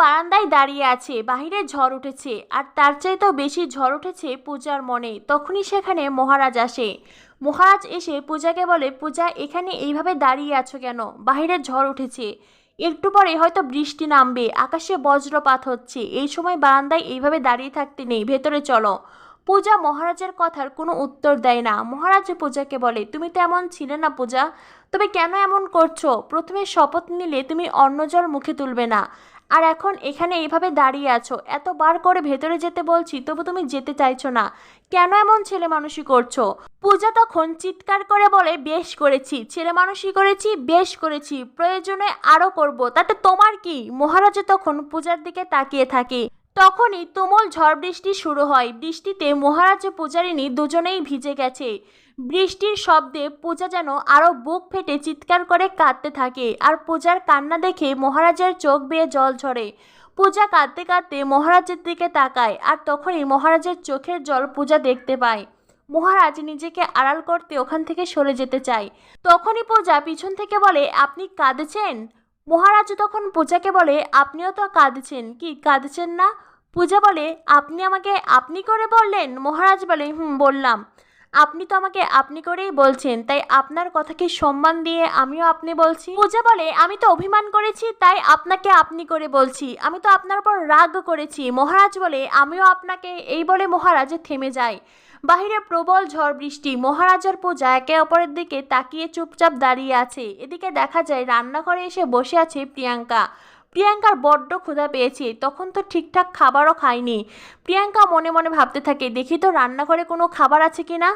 বারান্দায় দাঁড়িয়ে আছে, বাহিরে ঝড় উঠেছে, আর তার চাইতেও বেশি ঝড় উঠেছে পূজার মনে। তখনই সেখানে মহারাজ আসে। মহারাজ এসে পূজাকে বলে, পূজা এখানে এইভাবে দাঁড়িয়ে আছো কেন? বাহিরে ঝড় উঠেছে, একটু পরে হয়তো বৃষ্টি নামবে, আকাশে বজ্রপাত হচ্ছে, এই সময় বারান্দায় এইভাবে দাঁড়িয়ে থাকতে নেই, ভেতরে চলো। পূজা মহারাজের কথার কোনো উত্তর দেয় না। মহারাজ পূজাকে বলে, তুমি তো এমন ছিলে না পূজা, তবে কেন এমন করছো? প্রথমে শপথ নিলে তুমি অন্ন জল মুখে তুলবে না, আর এখন এখানে এইভাবে দাঁড়িয়ে আছো, এতবার করে ভেতরে যেতে বলছি তবু তুমি যেতে চাইছো না, কেন এমন ছেলে মানুষই করছো? পূজা তখন চিৎকার করে বলে, বেশ করেছি, ছেলে মানুষই করেছি, বেশ করেছি, প্রয়োজনে আরও করব, তাতে তোমার কি? মহারাজা তখন পূজার দিকে তাকিয়ে থাকে। তখনই তুমুল ঝড় বৃষ্টি শুরু হয়। বৃষ্টিতে মহারাজ ও পূজারিনী দুজনেই ভিজে গেছে। বৃষ্টির শব্দে পূজা যেন আরো বুক ফেটে চিৎকার করে কাঁদতে থাকে, আর পূজার কান্না দেখে মহারাজের চোখ বেয়ে জল ঝরে। পূজা কাঁদতে কাঁদতে মহারাজের দিকে তাকায়, আর তখনই মহারাজের চোখের জল পূজা দেখতে পায়। মহারাজ নিজেকে আড়াল করতে ওখান থেকে সরে যেতে চায়। তখনই পূজা পিছন থেকে বলে, আপনি কাঁদছেন? মহারাজ তখন পূজাকে বলে, আপনিও তো কাঁদছেন, কি কাঁদছেন না? পূজা বলে, আপনি আমাকে আপনি করে বললেন? মহারাজ বলে, বললাম। আপনি তো আমাকে আপনি করেই বলছেন, তাই আপনার কথাকে সম্মান দিয়ে আমিও আপনি বলছি। পূজা বলে, আমি তো অভিমান করেছি, তাই আপনাকে আপনি করে বলছি, আমি তো আপনার উপর রাগ করেছি। মহারাজ বলে, আমিও আপনাকে। এই বলে মহারাজ থেমে যায়। বাহিরে প্রবল ঝড় বৃষ্টি। মহারাজ আর পূজা একে অপরের দিকে তাকিয়ে চুপচাপ দাঁড়িয়ে আছে। এদিকে দেখা যায় রান্নাঘরে এসে বসে আছে প্রিয়াঙ্কা। প্রিয়াঙ্কার বড্ড ক্ষুধা পেয়েছে, তখন তো ঠিকঠাক খাবারও খায়নি। প্রিয়াঙ্কা মনে মনে ভাবতে থাকে, দেখি তো রান্নাঘরে কোনো খাবার আছে কিনা।